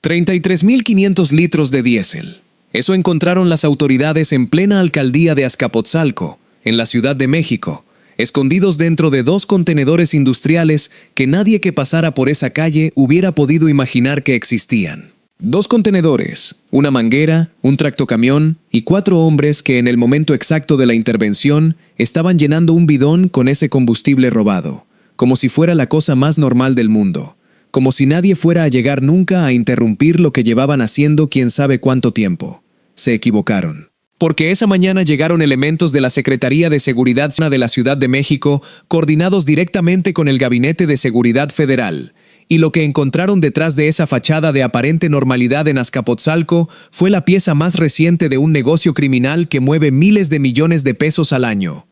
33.500 litros de diésel. Eso encontraron las autoridades en plena alcaldía de Azcapotzalco, en la Ciudad de México, escondidos dentro de 2 contenedores industriales que nadie que pasara por esa calle hubiera podido imaginar que existían. 2 contenedores, una manguera, un tractocamión y 4 hombres que en el momento exacto de la intervención estaban llenando un bidón con ese combustible robado, como si fuera la cosa más normal del mundo, como si nadie fuera a llegar nunca a interrumpir lo que llevaban haciendo quién sabe cuánto tiempo. Se equivocaron. Porque esa mañana llegaron elementos de la Secretaría de Seguridad de la Ciudad de México, coordinados directamente con el Gabinete de Seguridad Federal, y lo que encontraron detrás de esa fachada de aparente normalidad en Azcapotzalco fue la pieza más reciente de un negocio criminal que mueve miles de millones de pesos al año,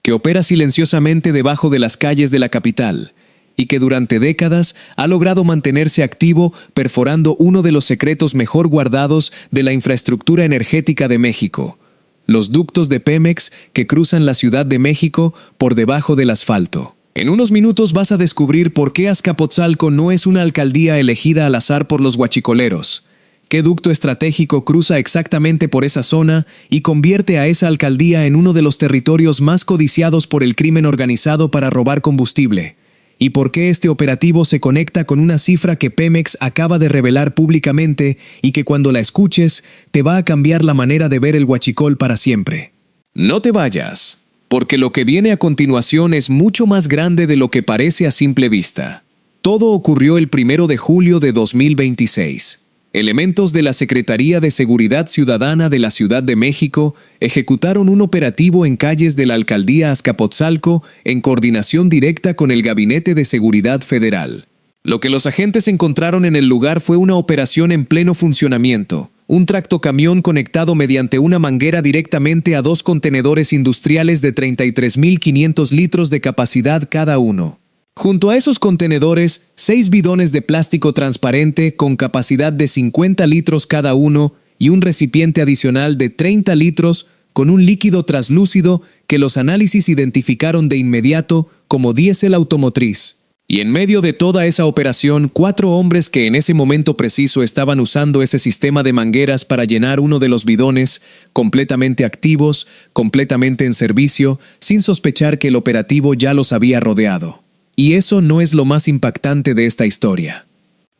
que opera silenciosamente debajo de las calles de la capital, y que durante décadas ha logrado mantenerse activo perforando uno de los secretos mejor guardados de la infraestructura energética de México, los ductos de Pemex que cruzan la Ciudad de México por debajo del asfalto. En unos minutos vas a descubrir por qué Azcapotzalco no es una alcaldía elegida al azar por los huachicoleros, qué ducto estratégico cruza exactamente por esa zona y convierte a esa alcaldía en uno de los territorios más codiciados por el crimen organizado para robar combustible, y por qué este operativo se conecta con una cifra que Pemex acaba de revelar públicamente y que cuando la escuches te va a cambiar la manera de ver el huachicol para siempre. No te vayas, porque lo que viene a continuación es mucho más grande de lo que parece a simple vista. Todo ocurrió el 1 de julio de 2026. Elementos de la Secretaría de Seguridad Ciudadana de la Ciudad de México ejecutaron un operativo en calles de la alcaldía Azcapotzalco en coordinación directa con el Gabinete de Seguridad Federal. Lo que los agentes encontraron en el lugar fue una operación en pleno funcionamiento, un tractocamión conectado mediante una manguera directamente a 2 contenedores industriales de 33.500 litros de capacidad cada uno. Junto a esos contenedores, 6 bidones de plástico transparente con capacidad de 50 litros cada uno y un recipiente adicional de 30 litros con un líquido translúcido que los análisis identificaron de inmediato como diésel automotriz. Y en medio de toda esa operación, 4 hombres que en ese momento preciso estaban usando ese sistema de mangueras para llenar uno de los bidones, completamente activos, completamente en servicio, sin sospechar que el operativo ya los había rodeado. Y eso no es lo más impactante de esta historia.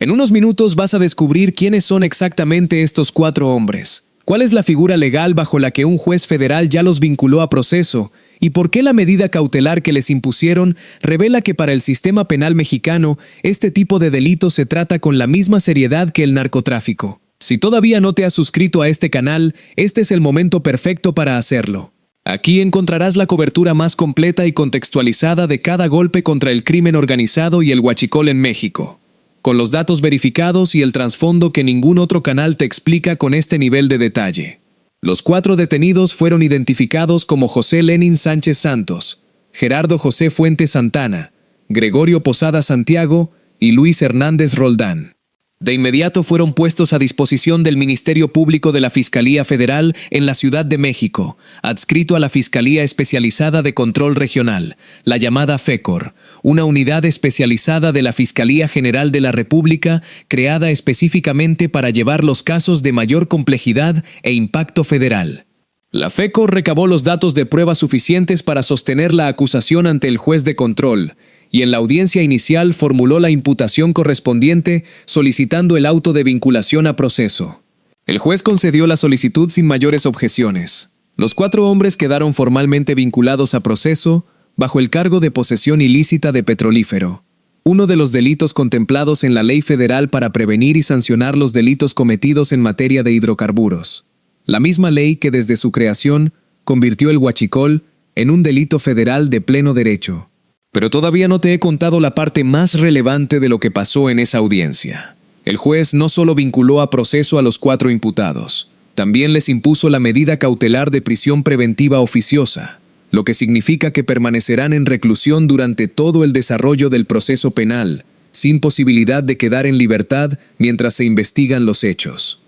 En unos minutos vas a descubrir quiénes son exactamente estos 4 hombres, cuál es la figura legal bajo la que un juez federal ya los vinculó a proceso y por qué la medida cautelar que les impusieron revela que para el sistema penal mexicano este tipo de delitos se trata con la misma seriedad que el narcotráfico. Si todavía no te has suscrito a este canal, este es el momento perfecto para hacerlo. Aquí encontrarás la cobertura más completa y contextualizada de cada golpe contra el crimen organizado y el huachicol en México, con los datos verificados y el trasfondo que ningún otro canal te explica con este nivel de detalle. Los 4 detenidos fueron identificados como José Lenin Sánchez Santos, Gerardo José Fuentes Santana, Gregorio Posada Santiago y Luis Hernández Roldán. De inmediato fueron puestos a disposición del Ministerio Público de la Fiscalía Federal en la Ciudad de México, adscrito a la Fiscalía Especializada de Control Regional, la llamada FECOR, una unidad especializada de la Fiscalía General de la República creada específicamente para llevar los casos de mayor complejidad e impacto federal. La FECOR recabó los datos de prueba suficientes para sostener la acusación ante el juez de control, y en la audiencia inicial formuló la imputación correspondiente solicitando el auto de vinculación a proceso. El juez concedió la solicitud sin mayores objeciones. Los 4 hombres quedaron formalmente vinculados a proceso bajo el cargo de posesión ilícita de petrolífero, uno de los delitos contemplados en la Ley Federal para prevenir y sancionar los delitos cometidos en materia de hidrocarburos. La misma ley que desde su creación convirtió el huachicol en un delito federal de pleno derecho. Pero todavía no te he contado la parte más relevante de lo que pasó en esa audiencia. El juez no solo vinculó a proceso a los 4 imputados, también les impuso la medida cautelar de prisión preventiva oficiosa, lo que significa que permanecerán en reclusión durante todo el desarrollo del proceso penal, sin posibilidad de quedar en libertad mientras se investigan los hechos.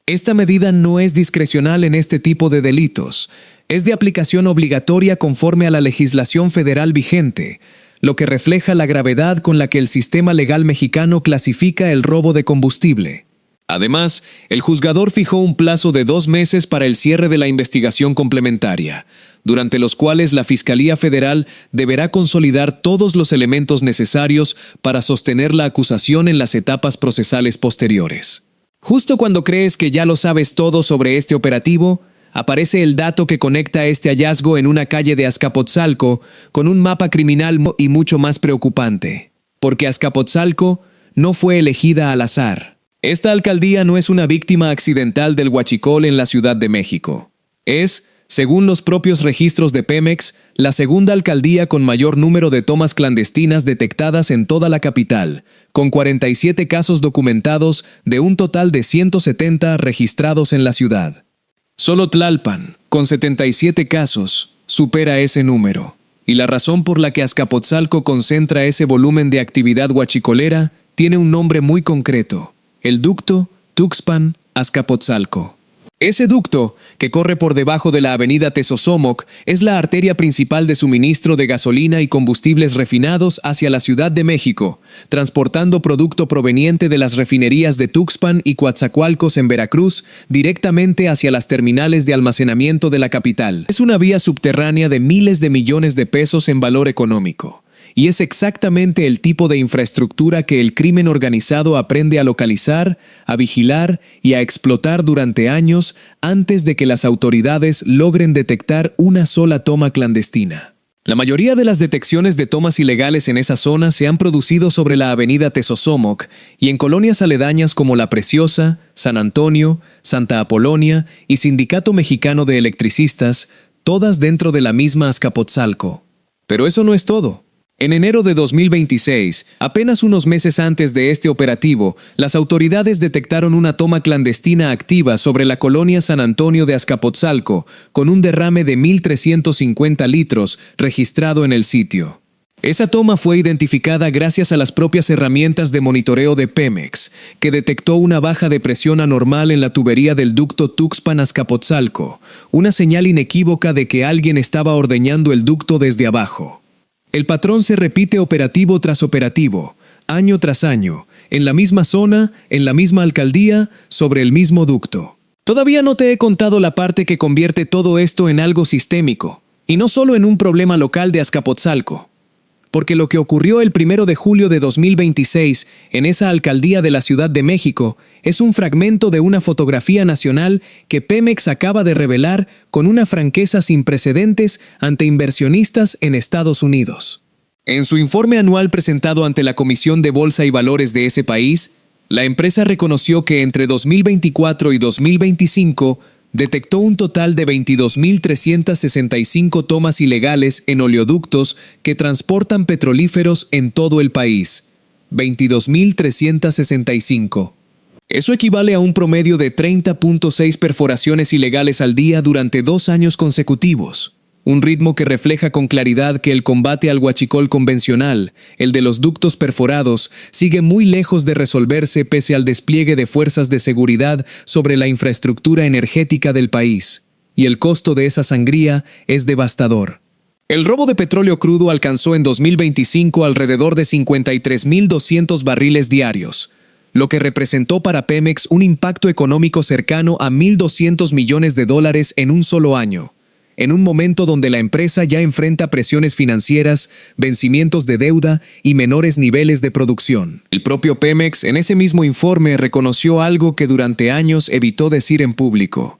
Esta medida no es discrecional en este tipo de delitos, es de aplicación obligatoria conforme a la legislación federal vigente, lo que refleja la gravedad con la que el sistema legal mexicano clasifica el robo de combustible. Además, el juzgador fijó un plazo de 2 meses para el cierre de la investigación complementaria, durante los cuales la Fiscalía Federal deberá consolidar todos los elementos necesarios para sostener la acusación en las etapas procesales posteriores. Justo cuando crees que ya lo sabes todo sobre este operativo, aparece el dato que conecta este hallazgo en una calle de Azcapotzalco con un mapa criminal y mucho más preocupante, porque Azcapotzalco no fue elegida al azar. Esta alcaldía no es una víctima accidental del huachicol en la Ciudad de México. Es, según los propios registros de Pemex, la segunda alcaldía con mayor número de tomas clandestinas detectadas en toda la capital, con 47 casos documentados de un total de 170 registrados en la ciudad. Solo Tlalpan, con 77 casos, supera ese número. Y la razón por la que Azcapotzalco concentra ese volumen de actividad huachicolera tiene un nombre muy concreto: el ducto Tuxpan-Azcapotzalco. Ese ducto, que corre por debajo de la avenida Tezosomoc, es la arteria principal de suministro de gasolina y combustibles refinados hacia la Ciudad de México, transportando producto proveniente de las refinerías de Tuxpan y Coatzacoalcos en Veracruz directamente hacia las terminales de almacenamiento de la capital. Es una vía subterránea de miles de millones de pesos en valor económico. Y es exactamente el tipo de infraestructura que el crimen organizado aprende a localizar, a vigilar y a explotar durante años antes de que las autoridades logren detectar una sola toma clandestina. La mayoría de las detecciones de tomas ilegales en esa zona se han producido sobre la avenida Tezosomoc y en colonias aledañas como La Preciosa, San Antonio, Santa Apolonia y Sindicato Mexicano de Electricistas, todas dentro de la misma Azcapotzalco. Pero eso no es todo. En enero de 2026, apenas unos meses antes de este operativo, las autoridades detectaron una toma clandestina activa sobre la colonia San Antonio de Azcapotzalco, con un derrame de 1.350 litros registrado en el sitio. Esa toma fue identificada gracias a las propias herramientas de monitoreo de Pemex, que detectó una baja de presión anormal en la tubería del ducto Tuxpan-Azcapotzalco, una señal inequívoca de que alguien estaba ordeñando el ducto desde abajo. El patrón se repite operativo tras operativo, año tras año, en la misma zona, en la misma alcaldía, sobre el mismo ducto. Todavía no te he contado la parte que convierte todo esto en algo sistémico, y no solo en un problema local de Azcapotzalco. Porque lo que ocurrió el 1 de julio de 2026 en esa alcaldía de la Ciudad de México es un fragmento de una fotografía nacional que Pemex acaba de revelar con una franqueza sin precedentes ante inversionistas en Estados Unidos. En su informe anual presentado ante la Comisión de Bolsa y Valores de ese país, la empresa reconoció que entre 2024 y 2025 detectó un total de 22.365 tomas ilegales en oleoductos que transportan petrolíferos en todo el país. 22.365. Eso equivale a un promedio de 30.6 perforaciones ilegales al día durante 2 años consecutivos. Un ritmo que refleja con claridad que el combate al huachicol convencional, el de los ductos perforados, sigue muy lejos de resolverse pese al despliegue de fuerzas de seguridad sobre la infraestructura energética del país. Y el costo de esa sangría es devastador. El robo de petróleo crudo alcanzó en 2025 alrededor de 53.200 barriles diarios, lo que representó para Pemex un impacto económico cercano a $1.200 millones en un solo año. En un momento donde la empresa ya enfrenta presiones financieras, vencimientos de deuda y menores niveles de producción. El propio Pemex en ese mismo informe reconoció algo que durante años evitó decir en público: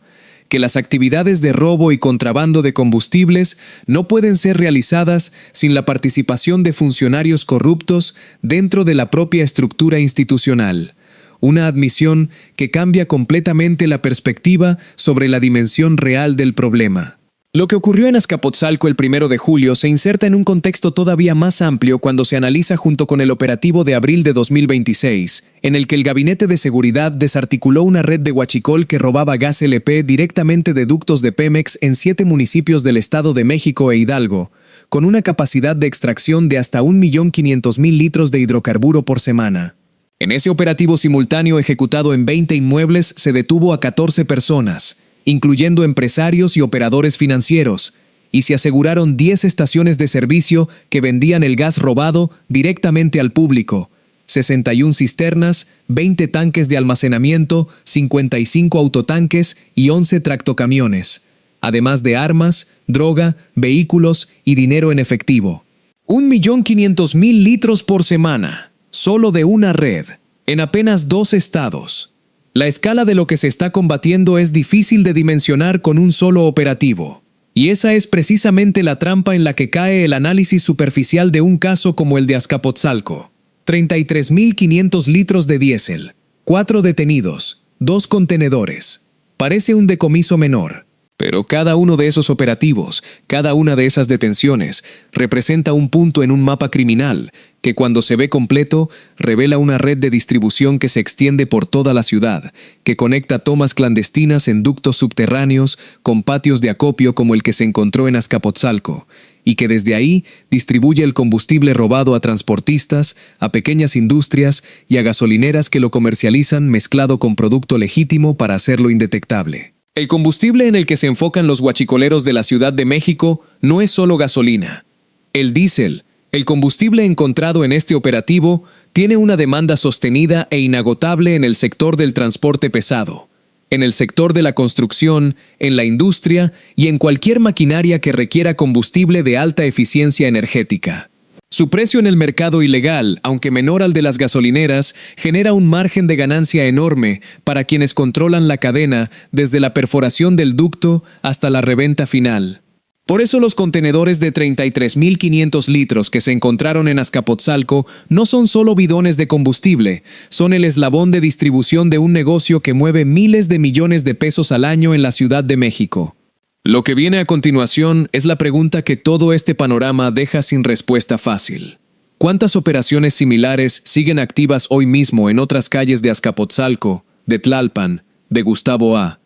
que las actividades de robo y contrabando de combustibles no pueden ser realizadas sin la participación de funcionarios corruptos dentro de la propia estructura institucional. Una admisión que cambia completamente la perspectiva sobre la dimensión real del problema. Lo que ocurrió en Azcapotzalco el 1 de julio se inserta en un contexto todavía más amplio cuando se analiza junto con el operativo de abril de 2026, en el que el Gabinete de Seguridad desarticuló una red de huachicol que robaba gas LP directamente de ductos de Pemex en 7 municipios del Estado de México e Hidalgo, con una capacidad de extracción de hasta 1.500.000 litros de hidrocarburo por semana. En ese operativo simultáneo ejecutado en 20 inmuebles se detuvo a 14 personas, incluyendo empresarios y operadores financieros, y se aseguraron 10 estaciones de servicio que vendían el gas robado directamente al público, 61 cisternas, 20 tanques de almacenamiento, 55 autotanques y 11 tractocamiones, además de armas, droga, vehículos y dinero en efectivo. 1.500.000 litros por semana, solo de una red, en apenas 2 estados. La escala de lo que se está combatiendo es difícil de dimensionar con un solo operativo. Y esa es precisamente la trampa en la que cae el análisis superficial de un caso como el de Azcapotzalco. 33.500 litros de diésel, 4 detenidos, 2 contenedores. Parece un decomiso menor. Pero cada uno de esos operativos, cada una de esas detenciones, representa un punto en un mapa criminal que cuando se ve completo, revela una red de distribución que se extiende por toda la ciudad, que conecta tomas clandestinas en ductos subterráneos con patios de acopio como el que se encontró en Azcapotzalco, y que desde ahí distribuye el combustible robado a transportistas, a pequeñas industrias y a gasolineras que lo comercializan mezclado con producto legítimo para hacerlo indetectable. El combustible en el que se enfocan los huachicoleros de la Ciudad de México no es solo gasolina. El diésel, el combustible encontrado en este operativo, tiene una demanda sostenida e inagotable en el sector del transporte pesado, en el sector de la construcción, en la industria y en cualquier maquinaria que requiera combustible de alta eficiencia energética. Su precio en el mercado ilegal, aunque menor al de las gasolineras, genera un margen de ganancia enorme para quienes controlan la cadena desde la perforación del ducto hasta la reventa final. Por eso los contenedores de 33.500 litros que se encontraron en Azcapotzalco no son solo bidones de combustible, son el eslabón de distribución de un negocio que mueve miles de millones de pesos al año en la Ciudad de México. Lo que viene a continuación es la pregunta que todo este panorama deja sin respuesta fácil. ¿Cuántas operaciones similares siguen activas hoy mismo en otras calles de Azcapotzalco, de Tlalpan, de Gustavo A.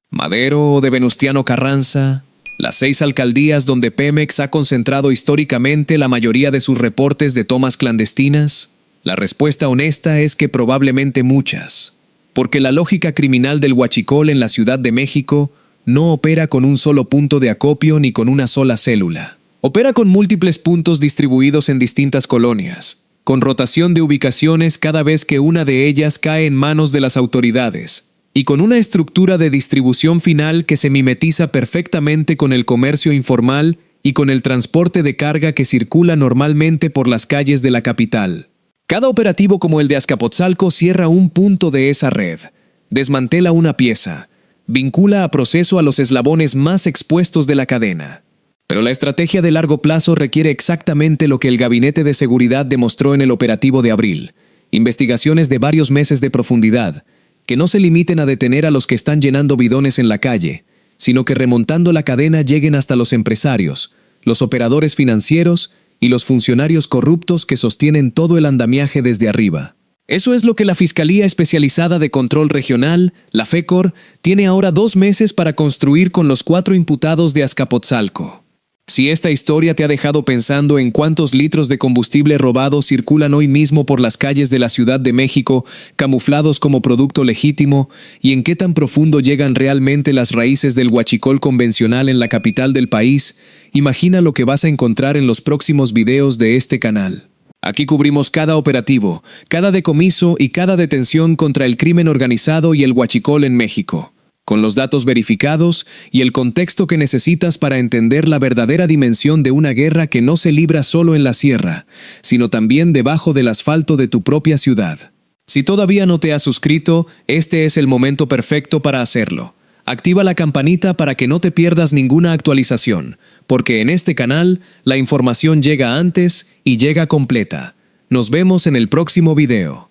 Madero o de Venustiano Carranza? Las 6 alcaldías donde Pemex ha concentrado históricamente la mayoría de sus reportes de tomas clandestinas. La respuesta honesta es que probablemente muchas, porque la lógica criminal del huachicol en la Ciudad de México no opera con un solo punto de acopio ni con una sola célula. Opera con múltiples puntos distribuidos en distintas colonias, con rotación de ubicaciones cada vez que una de ellas cae en manos de las autoridades, y con una estructura de distribución final que se mimetiza perfectamente con el comercio informal y con el transporte de carga que circula normalmente por las calles de la capital. Cada operativo como el de Azcapotzalco cierra un punto de esa red, desmantela una pieza, vincula a proceso a los eslabones más expuestos de la cadena. Pero la estrategia de largo plazo requiere exactamente lo que el Gabinete de Seguridad demostró en el operativo de abril: investigaciones de varios meses de profundidad, que no se limiten a detener a los que están llenando bidones en la calle, sino que remontando la cadena lleguen hasta los empresarios, los operadores financieros y los funcionarios corruptos que sostienen todo el andamiaje desde arriba. Eso es lo que la Fiscalía Especializada de Control Regional, la FECOR, tiene ahora 2 meses para construir con los 4 imputados de Azcapotzalco. Si esta historia te ha dejado pensando en cuántos litros de combustible robado circulan hoy mismo por las calles de la Ciudad de México, camuflados como producto legítimo, y en qué tan profundo llegan realmente las raíces del huachicol convencional en la capital del país, imagina lo que vas a encontrar en los próximos videos de este canal. Aquí cubrimos cada operativo, cada decomiso y cada detención contra el crimen organizado y el huachicol en México, con los datos verificados y el contexto que necesitas para entender la verdadera dimensión de una guerra que no se libra solo en la sierra, sino también debajo del asfalto de tu propia ciudad. Si todavía no te has suscrito, este es el momento perfecto para hacerlo. Activa la campanita para que no te pierdas ninguna actualización, porque en este canal la información llega antes y llega completa. Nos vemos en el próximo video.